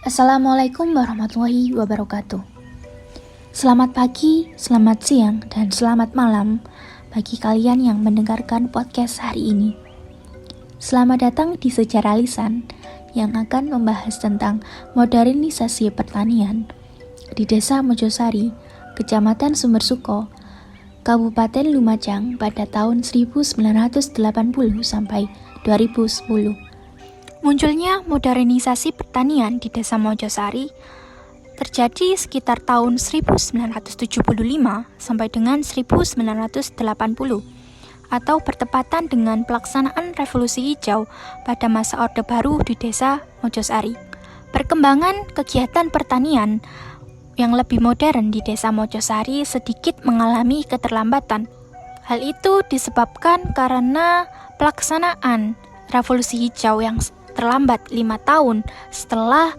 Assalamualaikum warahmatullahi wabarakatuh. Selamat pagi, selamat siang, dan selamat malam bagi kalian yang mendengarkan podcast hari ini. Selamat datang di Sejarah Lisan yang akan membahas tentang modernisasi pertanian di Desa Mojosari, Kecamatan Sumbersuko, Kabupaten Lumajang pada tahun 1980 sampai 2010. Munculnya modernisasi pertanian di Desa Mojosari terjadi sekitar tahun 1975 sampai dengan 1980 atau bertepatan dengan pelaksanaan Revolusi Hijau pada masa Orde Baru di Desa Mojosari. Perkembangan kegiatan pertanian yang lebih modern di Desa Mojosari sedikit mengalami keterlambatan. Hal itu disebabkan karena pelaksanaan Revolusi Hijau yang terlambat 5 tahun setelah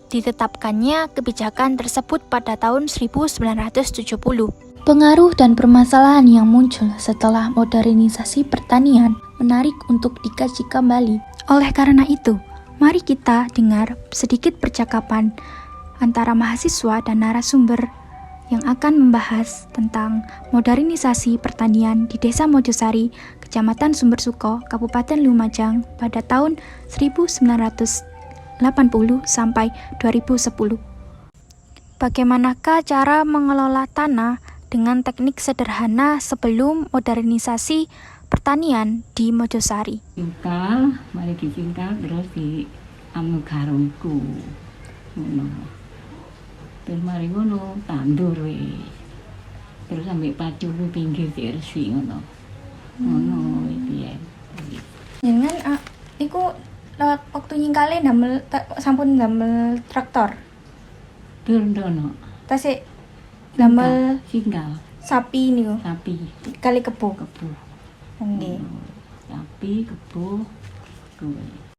ditetapkannya kebijakan tersebut pada tahun 1970. Pengaruh dan permasalahan yang muncul setelah modernisasi pertanian menarik untuk dikaji kembali. Oleh karena itu, mari kita dengar sedikit percakapan antara mahasiswa dan narasumber yang akan membahas tentang modernisasi pertanian di Desa Mojosari, Kecamatan Sumbersuko, Kabupaten Lumajang pada tahun 1980 sampai 2010. Bagaimanakah cara mengelola tanah dengan teknik sederhana sebelum modernisasi pertanian di Mojosari? Cingkal, mari dicingkal terus di garungku. Terus mari ngono tandur wis. Terus sampai pacu ku pinggir diresi ngono. Ngono iki ya. Jenengan iku lewat waktu nyingkale sampun damel traktor. Durun-durun. Tasik damel Cingkal. sapi niku. Sapi. Kali kebo. Nggih. Sapi, kebo.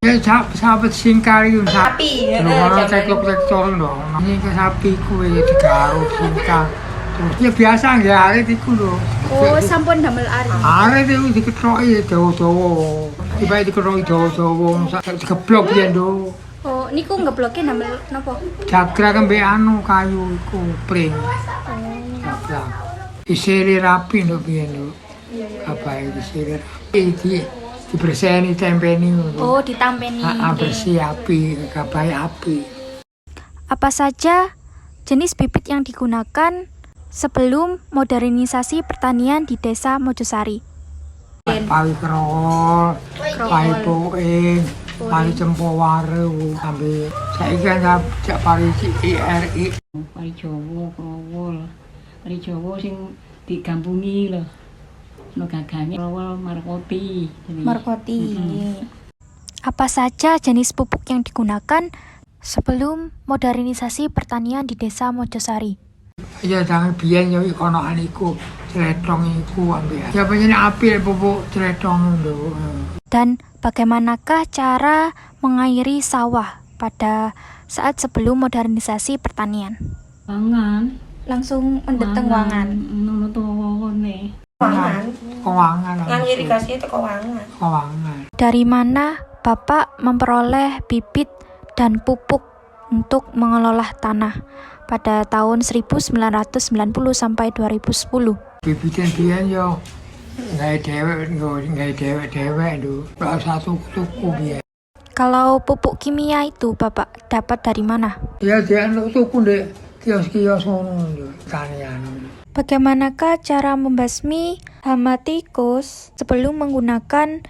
Ya sahabat singkar itu Sapi, Kalau tektok-tektok dong. Ini ke sapi kue digaruk singkar. Terus ya biasa nggak arit itu loh. Oh, sampun damel ari. Arit itu diketoki dawa-dawa. Tiba diketoki dawa-dawa. Digeblok ya do. Oh, niku ngebloke damel napa? Jagra kan anu kayu iku pring. Jagra. Disiri rapi lho biyen lho. Apa itu disiri rapi. Dibersihkan ditempeni. Oh, ditampeni. Bersih api, gabai api. Apa saja jenis bibit yang digunakan sebelum modernisasi pertanian di Desa Mojosari? Pali kerol, pali poing, pali cempoware, sampai saya kan jak pali IRI. Pali Jawa, krowol. Pali Jawa sing digampungi lho. No gagange krowol markoti. Apa saja jenis pupuk yang digunakan sebelum modernisasi pertanian di Desa Mojosari? Ya jangan biyen yo konoan iku, cletong iku ambek. Ya penyen api pupuk cletong lho. Dan bagaimanakah cara mengairi sawah pada saat sebelum modernisasi pertanian? Wangan. Langsung mendeteng wangan. Ngono to wone. Kewangan. Kan irigasi itu kewangan. Kewangan. Dari mana Bapak memperoleh bibit dan pupuk untuk mengelola tanah pada tahun 1990 sampai 2010? Bibitan biyen yo gawe dewek lho. Ora satu tuku biyen. Kalau pupuk kimia itu Bapak dapat dari mana? Ya dia tuku ndek kios-kios ngono lho, tanian. Bagaimanakah cara membasmi hama tikus sebelum menggunakan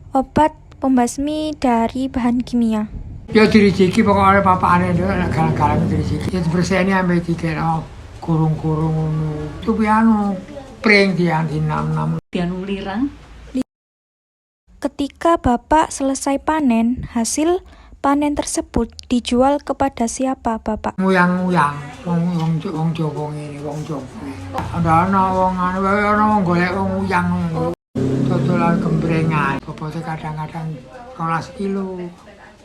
obat pembasmi dari bahan kimia? Ya dirijiki pokoknya papane lho, galang-galang dirijiki. Ya bersihane ambek dikira kurung-kurung ngono. Itu piano pring dianti nam-nam. Dianu lirang. Ketika Bapak selesai panen, hasil panen tersebut dijual kepada siapa, Bapak? Nguyang-nguyang, wong Jawa ngene, wong Jawa. Ana wong anu ana wong golek wong nguyang ngono. Dodolan gembrengan, bobote kadang-kadang 12 kilo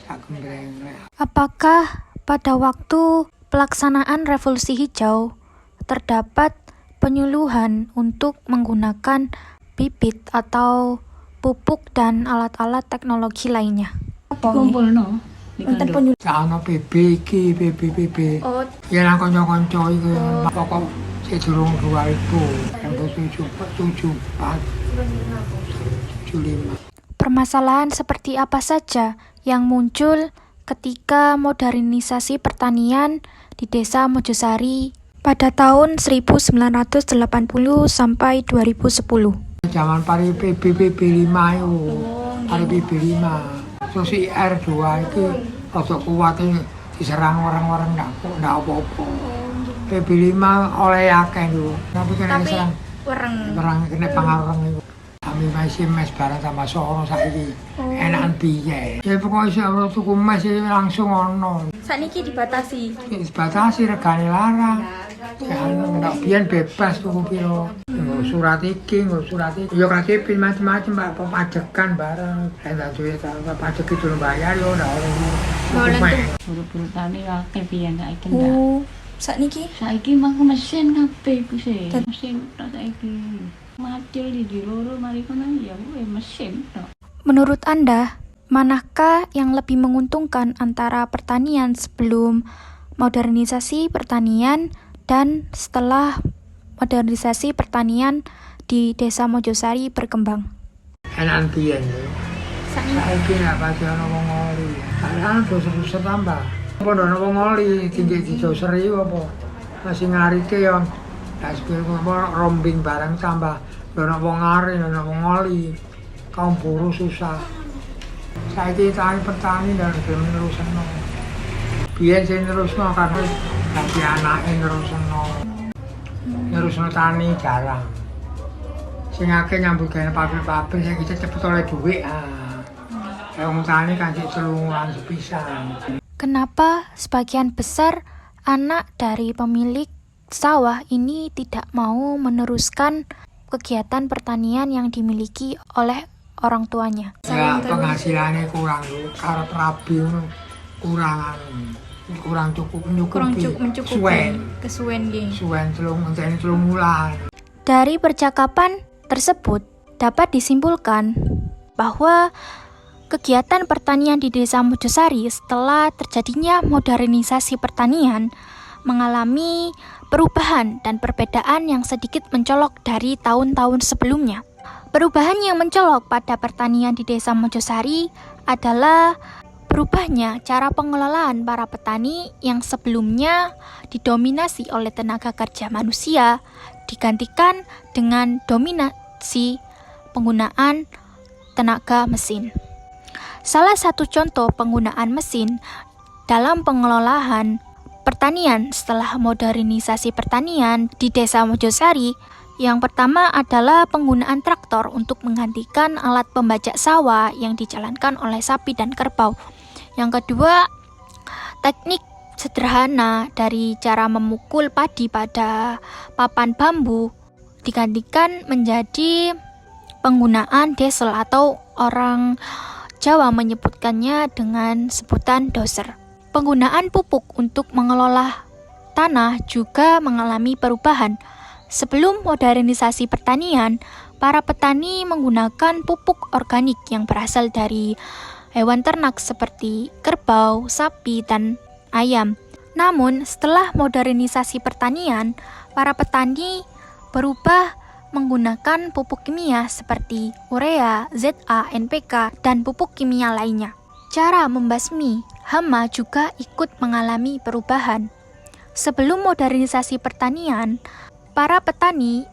sak gembreng. Apakah pada waktu pelaksanaan Revolusi Hijau terdapat penyuluhan untuk menggunakan bibit atau pupuk dan alat-alat teknologi lainnya? Kumpulno Wonten kandha. penyuluh. Sak ana PB iki, PB. Oh, Ya nang kanca-kanca iku pokok sik durung 2000, yang 75. permasalahan seperti apa saja yang muncul ketika modernisasi pertanian di Desa Mojosari pada tahun 1980 sampai 2010? Zaman pari PB 5 itu, pari PB 5. Terus IR2 itu rada kuat diserang orang-orang ndak apa-apa. PB 5 oleh akeh lho. Tapi kena diserang kena pengaruh itu. Kami masih mes barang sama Soro saiki. Enakan piye. Ya pokoknya sih ora tuku mes langsung ono. Sakniki dibatasi. Dibatasi regane larang. Ya ndak biyen bebas tuku piro. Surat iki, ya KTP macam-macam Mbak, pajekan bareng. Enggak duit pajak itu bayar yo ndak oleh. Buru-buru tani akeh piye saiki ndak. Oh, sakniki Saiki mah mesin kabeh iku sih. Mesin tok saiki. Macul di loro mari kono ya mesin tok. menurut Anda, manakah yang lebih menguntungkan antara pertanian sebelum modernisasi pertanian dan setelah modernisasi pertanian di Desa Mojosari berkembang? Enakan piye yo. Saiki ndak pati ono wong oli. Kan dosa-dosa tambah. Apa ono wong oli tinggi dijoseri apa. Masih ngarike yo. Asbel rombing barang tambah. Ono wong ngari, ono wong oli. Kaum buruh susah. Saiki petani dan terusno. Biyen sing terusno karena ganti anake terusno tani jarang. Sing akeh nyambut gawe pabrik-pabrik sing kita cepet oleh dhuwit. Wong tani kan sik 3 wulan sepisan. Kenapa sebagian besar anak dari pemilik sawah ini tidak mau meneruskan kegiatan pertanian yang dimiliki oleh orang tuanya? Ya penghasilannya kurang lho, karep rabi ngono kurang cukup mencukupi. Kesuwen nggih. Suwen 3 wulan. Dari percakapan tersebut dapat disimpulkan bahwa kegiatan pertanian di Desa Mojosari setelah terjadinya modernisasi pertanian mengalami perubahan dan perbedaan yang sedikit mencolok dari tahun-tahun sebelumnya. Perubahan yang mencolok pada pertanian di Desa Mojosari adalah berubahnya cara pengelolaan para petani yang sebelumnya didominasi oleh tenaga kerja manusia digantikan dengan dominasi penggunaan tenaga mesin. Salah satu contoh penggunaan mesin dalam pengelolaan pertanian setelah modernisasi pertanian di Desa Mojosari, yang pertama adalah penggunaan traktor untuk menggantikan alat pembajak sawah yang dijalankan oleh sapi dan kerbau. Yang kedua, teknik sederhana dari cara memukul padi pada papan bambu digantikan menjadi penggunaan desel atau orang Jawa menyebutkannya dengan sebutan doser. Penggunaan pupuk untuk mengelola tanah juga mengalami perubahan. Sebelum modernisasi pertanian, para petani menggunakan pupuk organik yang berasal dari hewan ternak seperti kerbau, sapi, dan ayam. Namun, setelah modernisasi pertanian, para petani berubah menggunakan pupuk kimia seperti urea, ZA, NPK, dan pupuk kimia lainnya. Cara membasmi hama juga ikut mengalami perubahan. Sebelum modernisasi pertanian, para petani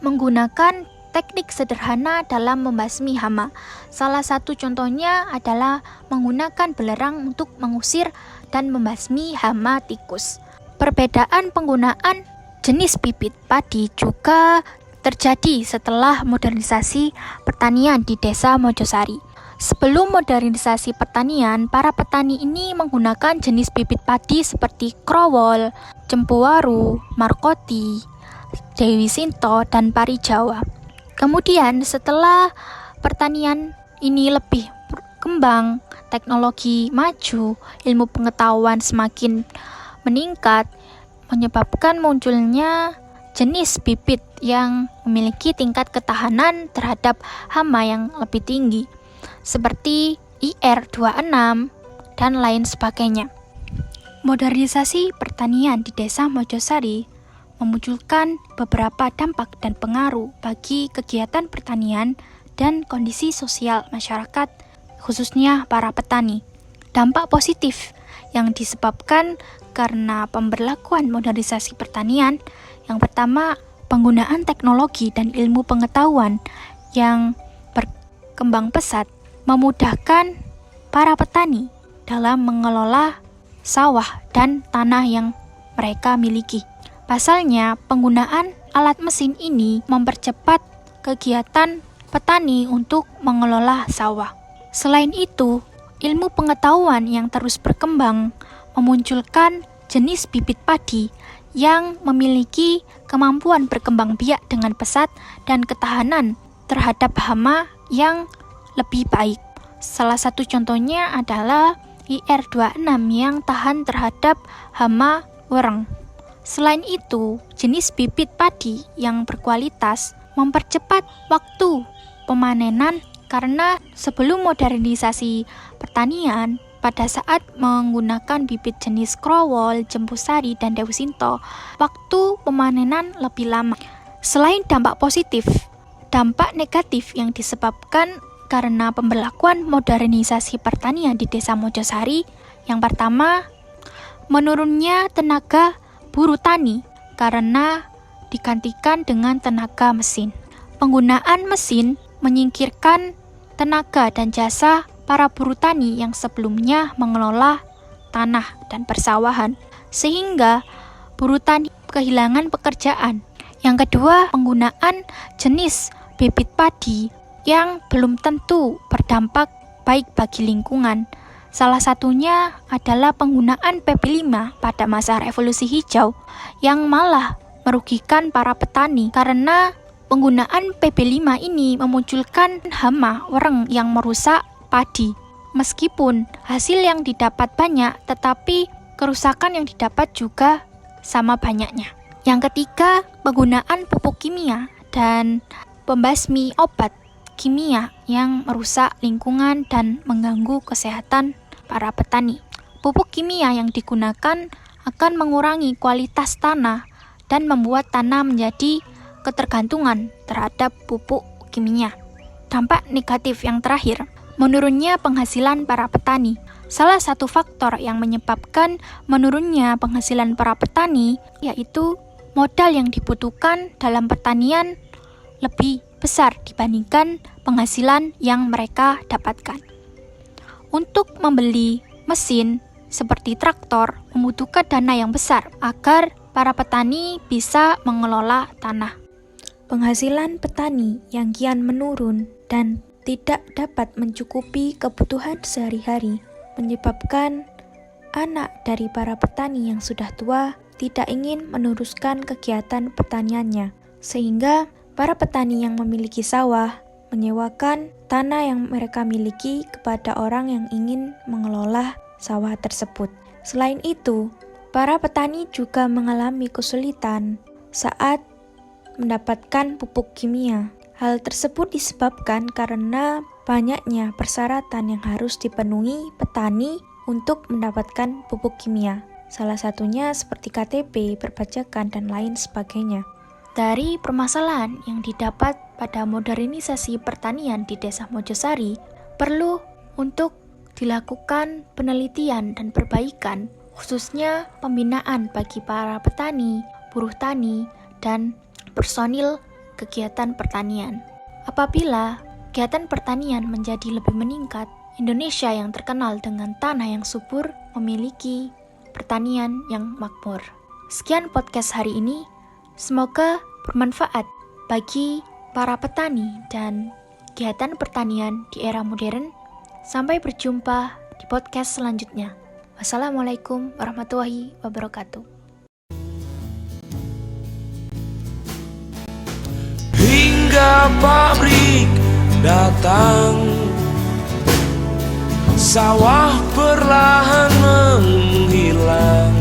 menggunakan teknik sederhana dalam membasmi hama. Salah satu contohnya adalah menggunakan belerang untuk mengusir dan membasmi hama tikus. Perbedaan penggunaan jenis bibit padi juga terjadi setelah modernisasi pertanian di Desa Mojosari. Sebelum modernisasi pertanian, para petani ini menggunakan jenis bibit padi seperti Krowol, Cempuwaru, Markoti, Dewi Sinto, dan Pari Jawa. Kemudian setelah pertanian ini lebih berkembang, teknologi maju, ilmu pengetahuan semakin meningkat, menyebabkan munculnya jenis bibit yang memiliki tingkat ketahanan terhadap hama yang lebih tinggi, seperti IR26, dan lain sebagainya. Modernisasi pertanian di Desa Mojosari memunculkan beberapa dampak dan pengaruh bagi kegiatan pertanian dan kondisi sosial masyarakat, khususnya para petani. Dampak positif yang disebabkan karena pemberlakuan modernisasi pertanian, yang pertama, penggunaan teknologi dan ilmu pengetahuan yang berkembang pesat memudahkan para petani dalam mengelola sawah dan tanah yang mereka miliki. Pasalnya, penggunaan alat mesin ini mempercepat kegiatan petani untuk mengelola sawah. Selain itu, ilmu pengetahuan yang terus berkembang memunculkan jenis bibit padi yang memiliki kemampuan berkembang biak dengan pesat dan ketahanan terhadap hama yang lebih baik. Salah satu contohnya adalah IR26 yang tahan terhadap hama wereng. Selain itu, jenis bibit padi yang berkualitas mempercepat waktu pemanenan karena sebelum modernisasi pertanian, pada saat menggunakan bibit jenis Krowol, Jempusari, dan Dewi Sinto, waktu pemanenan lebih lama. Selain dampak positif, dampak negatif yang disebabkan karena pemberlakuan modernisasi pertanian di Desa Mojosari, yang pertama, menurunnya tenaga buruh tani karena digantikan dengan tenaga mesin. Penggunaan mesin menyingkirkan tenaga dan jasa para buruh tani yang sebelumnya mengelola tanah dan persawahan, sehingga buruh tani kehilangan pekerjaan. Yang kedua, penggunaan jenis bibit padi yang belum tentu berdampak baik bagi lingkungan. Salah satunya adalah penggunaan PP5 pada masa revolusi hijau yang malah merugikan para petani karena penggunaan PP5 ini memunculkan hama wereng yang merusak padi. Meskipun hasil yang didapat banyak, tetapi kerusakan yang didapat juga sama banyaknya. Yang ketiga, penggunaan pupuk kimia dan pembasmi obat kimia yang merusak lingkungan dan mengganggu kesehatan para petani. Pupuk kimia yang digunakan akan mengurangi kualitas tanah dan membuat tanah menjadi ketergantungan terhadap pupuk kimia. Dampak negatif yang terakhir, menurunnya penghasilan para petani. Salah satu faktor yang menyebabkan menurunnya penghasilan para petani yaitu modal yang dibutuhkan dalam pertanian lebih besar dibandingkan penghasilan yang mereka dapatkan. Untuk membeli mesin seperti traktor membutuhkan dana yang besar agar para petani bisa mengelola tanah. Penghasilan petani yang kian menurun dan tidak dapat mencukupi kebutuhan sehari-hari menyebabkan anak dari para petani yang sudah tua tidak ingin meneruskan kegiatan pertaniannya, sehingga para petani yang memiliki sawah menyewakan tanah yang mereka miliki kepada orang yang ingin mengelola sawah tersebut. Selain itu, para petani juga mengalami kesulitan saat mendapatkan pupuk kimia. Hal tersebut disebabkan karena banyaknya persyaratan yang harus dipenuhi petani untuk mendapatkan pupuk kimia. Salah satunya seperti KTP, perpajakan, dan lain sebagainya. Dari permasalahan yang didapat pada modernisasi pertanian di Desa Mojosari, perlu untuk dilakukan penelitian dan perbaikan, khususnya pembinaan bagi para petani, buruh tani, dan personil kegiatan pertanian. Apabila kegiatan pertanian menjadi lebih meningkat, Indonesia yang terkenal dengan tanah yang subur memiliki pertanian yang makmur. Sekian podcast hari ini. Semoga bermanfaat bagi para petani dan kegiatan pertanian di era modern. Sampai berjumpa di podcast selanjutnya. Wassalamualaikum warahmatullahi wabarakatuh. Hingga pabrik datang, sawah perlahan menghilang.